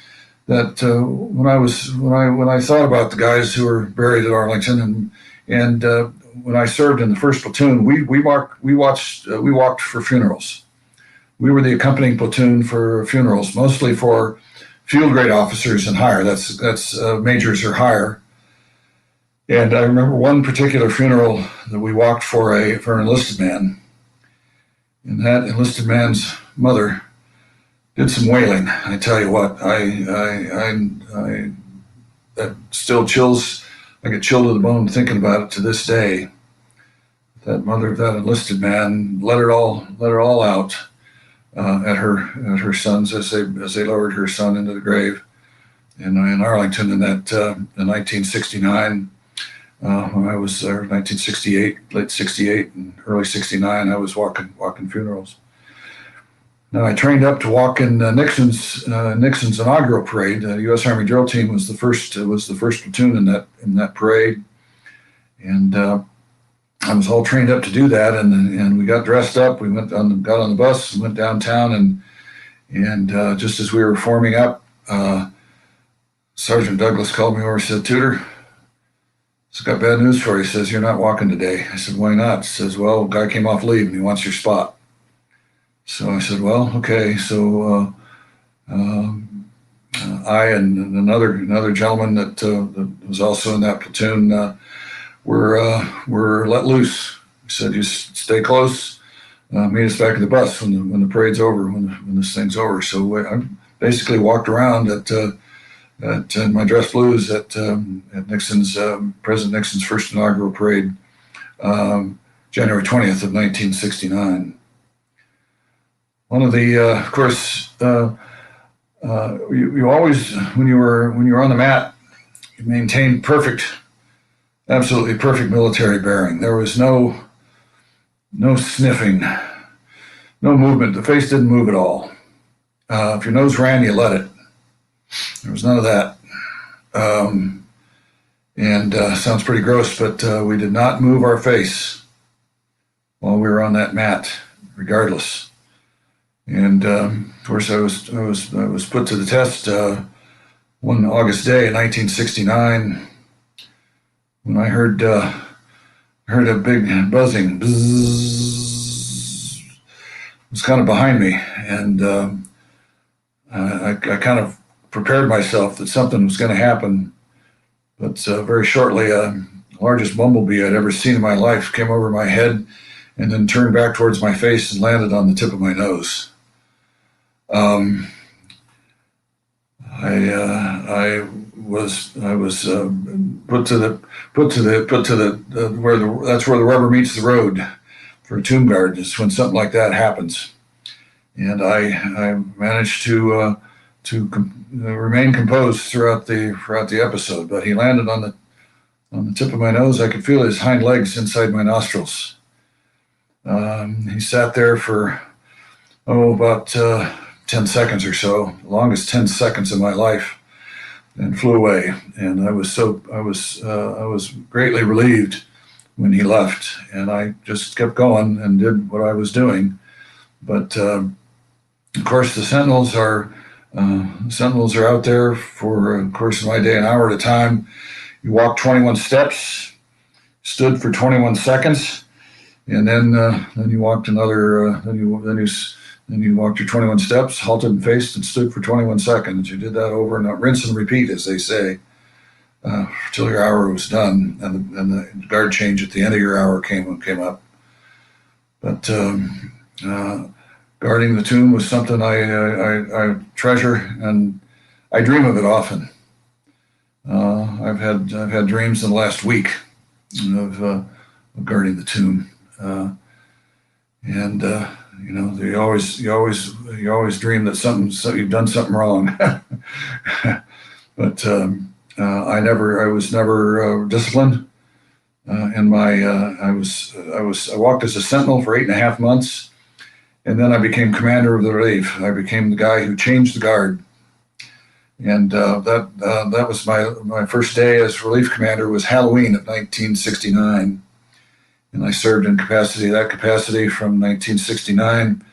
B: That when I thought about the guys who were buried at Arlington, and when I served in the first platoon, we walked for funerals. We were the accompanying platoon for funerals, mostly for field grade officers and higher. That's majors or higher. And I remember one particular funeral that we walked for an enlisted man, and that enlisted man's mother did some wailing. I tell you what, that still chills. I get chilled to the bone thinking about it to this day. That mother of that enlisted man let it all out at her sons as they lowered her son into the grave in Arlington in 1969. When I was 1968, late 68 and early 69, I was walking funerals. Now I trained up to walk in Nixon's inaugural parade. The U.S. Army Drill Team was the first platoon in that parade, and I was all trained up to do that. And we got dressed up. We got on the bus, and went downtown, and just as we were forming up, Sergeant Douglas called me over and said, "Tudor, he's got bad news for you." He says, "You're not walking today." I said, "Why not?" He says, "Well, guy came off leave and he wants your spot." So I said, "Well, okay." So I and another gentleman that was also in that platoon were let loose. He said, "You stay close. Meet us back at the bus when the parade's over, when this thing's over." So I basically walked around in my dress blues at Nixon's President Nixon's first inaugural parade, January 20th of 1969. One of the, of course, you always, when you were on the mat, you maintained absolutely perfect military bearing. There was no sniffing, no movement. The face didn't move at all. If your nose ran, you let it. There was none of that. Sounds pretty gross, but we did not move our face while we were on that mat, regardless. And of course, I was put to the test one August day in 1969 when I heard a big buzzing. Bzzz. It was kind of behind me, and I kind of prepared myself that something was going to happen. But very shortly, the largest bumblebee I'd ever seen in my life came over my head and then turned back towards my face and landed on the tip of my nose. I was put to the that's where the rubber meets the road for a tomb guard. Is when something like that happens, and I managed to remain composed throughout the episode. But he landed on the tip of my nose. I could feel his hind legs inside my nostrils. He sat there for about 10 seconds or so, the longest 10 seconds of my life, and flew away. And I was greatly relieved when he left, and I just kept going and did what I was doing. But of course, the Sentinels are out there for, of course, in my day, an hour at a time. You walk 21 steps, stood for 21 seconds, and then you walked another. Then you walked your 21 steps, halted and faced, and stood for 21 seconds. You did that over and rinse and repeat, as they say, till your hour was done, and the guard change at the end of your hour came up. But guarding the tomb was something I treasure, and I dream of it often. I've had dreams in the last week of guarding the tomb, and you always dream that you've done something wrong. But I was never disciplined. I walked as a sentinel for 8.5 months, And then I became commander of the relief. I became the guy who changed the guard. And that was my first day as relief commander was Halloween of 1969. And I served in that capacity from 1969,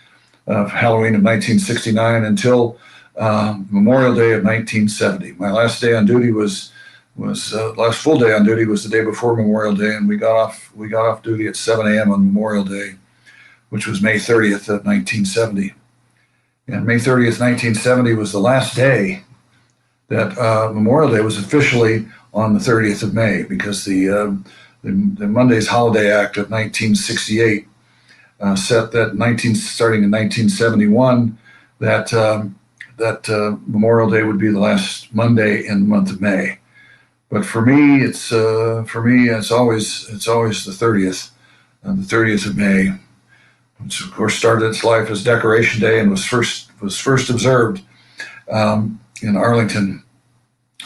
B: Halloween of 1969 until Memorial Day of 1970. My last day on duty was last full day on duty was the day before Memorial Day, and we got off duty at 7 a.m. on Memorial Day, which was May 30th of 1970. And May 30th, 1970 was the last day that Memorial Day was officially on the 30th of May, because the Monday's Holiday Act of 1968 set that starting in 1971 that Memorial Day would be the last Monday in the month of May. But for me, it's always the 30th of May, which of course started its life as Decoration Day and was first observed in Arlington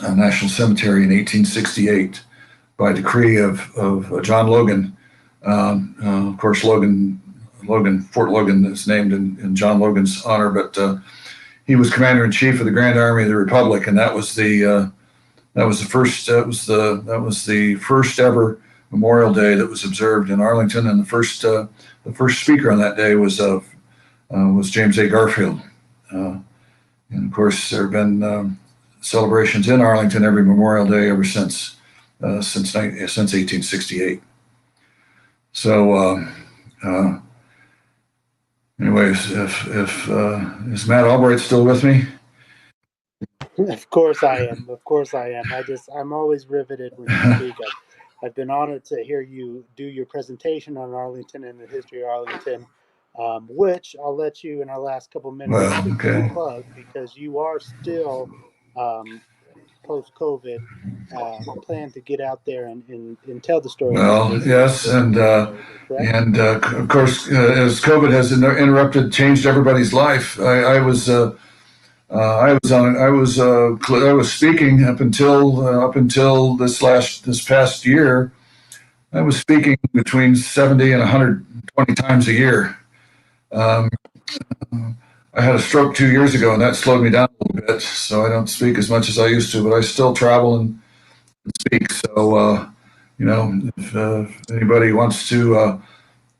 B: National Cemetery in 1868 by decree of John Logan. Of course, Fort Logan is named in John Logan's honor, but he was commander in chief of the Grand Army of the Republic, and that was the first ever Memorial Day that was observed in Arlington, and the first speaker on that day was James A. Garfield. And of course, there have been celebrations in Arlington every Memorial Day ever since 1868. So, anyways, if is Matt Albright still with me?
A: Of course I am. I'm always riveted when you speak. I've been honored to hear you do your presentation on Arlington and the history of Arlington, which I'll let you in our last couple minutes plug, because you are still post-COVID plan to get out there and tell the story.
B: Well, yes, and of course, as COVID has changed everybody's life, I was speaking up until this past year. I was speaking between 70 and 120 times a year. I had a stroke 2 years ago, and that slowed me down a little bit, so I don't speak as much as I used to, but I still travel and speak. So, if anybody wants to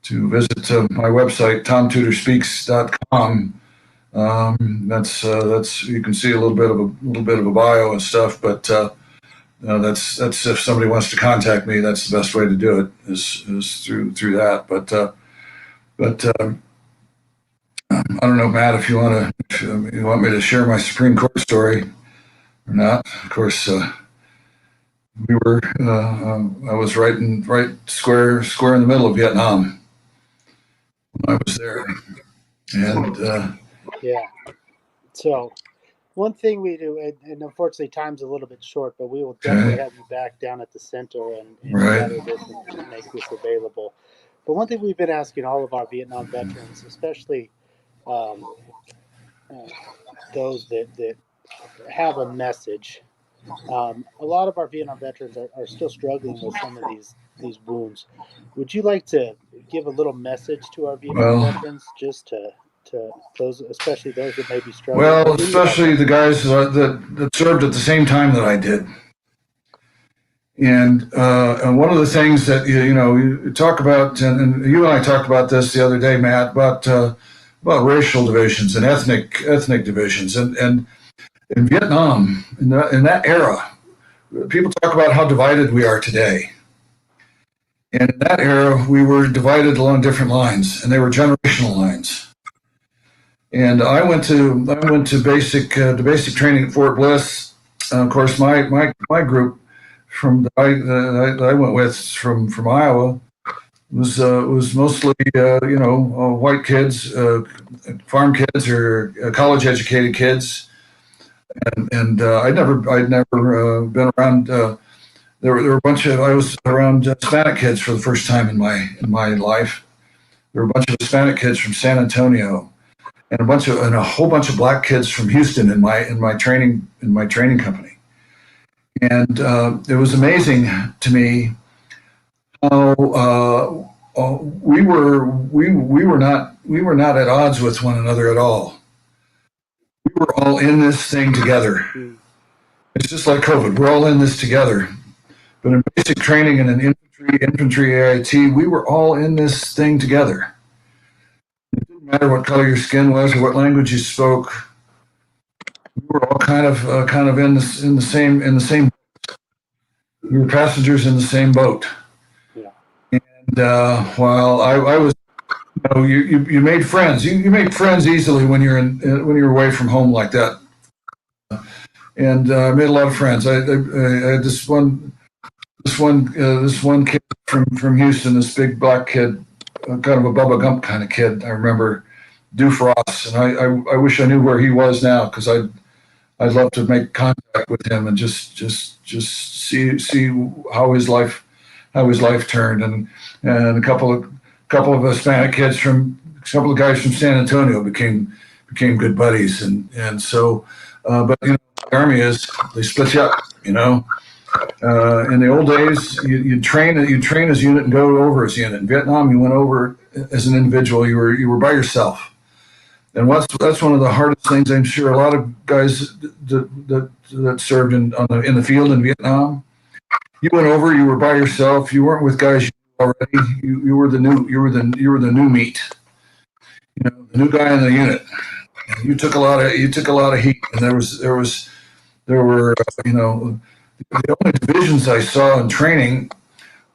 B: visit my website, tomtudorspeaks.com, that's you can see a little bit of a bio and stuff, but that's if somebody wants to contact me, that's the best way to do it is through that. But I don't know, Matt, if you want me to share my Supreme Court story or not. Of course, we were. I was right square in the middle of Vietnam when I was there, and
A: yeah. So one thing we do, and unfortunately time's a little bit short, but we will definitely have you back down at the center and gather this and make this available. But one thing we've been asking all of our Vietnam veterans, especially those that have a message. A lot of our Vietnam veterans are still struggling with some of these wounds. Would you like to give a little message to our Vietnam veterans, just to those, especially those that may be struggling?
B: Well, especially the guys that served at the same time that I did. And one of the things that you talk about, and you and I talked about this the other day, Matt, about racial divisions and ethnic divisions, and in Vietnam, in that era, people talk about how divided we are today. And in that era, we were divided along different lines, and they were generational lines. And I went to basic training at Fort Bliss. Of course, my group that I went with from Iowa was mostly white kids, farm kids, or college educated kids, and I'd never been around. There were a bunch of I was around Hispanic kids for the first time in my life. There were a bunch of Hispanic kids from San Antonio, and a whole bunch of black kids from Houston in my training company. And it was amazing to me how we were not at odds with one another at all. We were all in this thing together. It's just like COVID. We're all in this together. But in basic training and in infantry AIT, we were all in this thing together. It didn't matter what color your skin was or what language you spoke. We were all kind of in the same. We were passengers in the same boat.
A: Yeah.
B: And while I was, you made friends. You make friends easily when you're away from home like that. And I made a lot of friends. I had this one kid from Houston, this big black kid, kind of a Bubba Gump kind of kid. I remember Dufrost, and I wish I knew where he was now, because I'd love to make contact with him and just see how his life turned, and a couple of Hispanic kids a couple of guys from San Antonio became good buddies, and so but the Army they split you up, in the old days, you'd train as a unit and go over as a unit. In Vietnam, you went over as an individual. You were by yourself, and that's one of the hardest things. I'm sure a lot of guys that served in the field in Vietnam. You went over. You were by yourself. You weren't with guys you knew already. You were the new meat. The new guy in the unit. And you took a lot of heat, and there were the only divisions I saw in training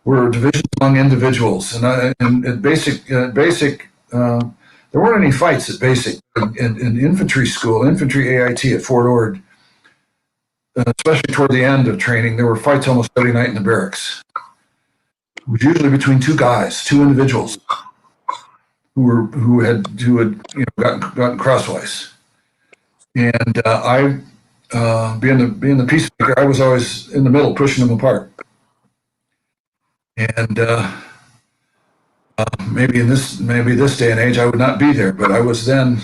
B: were divisions among individuals, and at basic, there weren't any fights at basic. In infantry school, infantry AIT at Fort Ord, especially toward the end of training, there were fights almost every night in the barracks. It was usually between two individuals who had gotten crosswise, and I. Being the peacemaker, I was always in the middle, pushing them apart. And maybe this day and age, I would not be there, but I was then.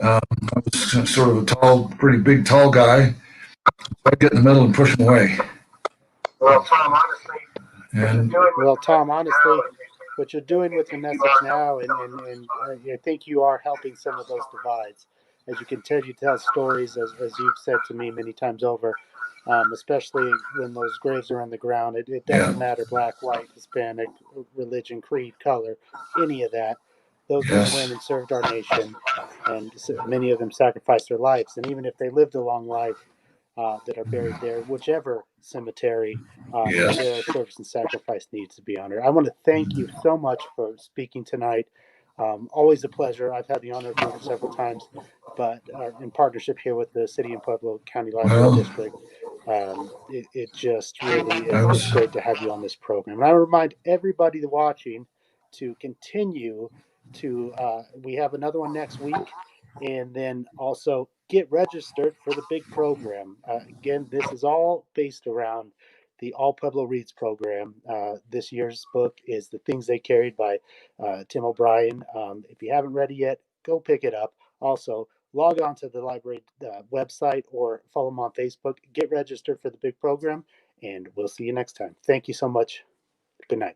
B: I was sort of a pretty big, tall guy. I'd get in the middle and push them away.
A: Well, Tom, honestly, what you're doing with your message now, and I think you are helping some of those divides. As you continue to tell stories, as you've said to me many times over, especially when those graves are on the ground, it doesn't matter black, white, Hispanic, religion, creed, color, any of that. Those men went and served our nation, and many of them sacrificed their lives. And even if they lived a long life, that are buried there, whichever cemetery, their service and sacrifice needs to be honored. I want to thank you so much for speaking tonight. Always a pleasure. I've had the honor of doing it several times, but in partnership here with the City and Pueblo County Library District, it just really is great to have you on this program. And I remind everybody watching to continue to, we have another one next week, and then also get registered for the big program. Again, this is all based around the All Pueblo Reads program. This year's book is The Things They Carried by Tim O'Brien. If you haven't read it yet, go pick it up. Also, log on to the library website or follow them on Facebook. Get registered for the big program, and we'll see you next time. Thank you so much. Good night.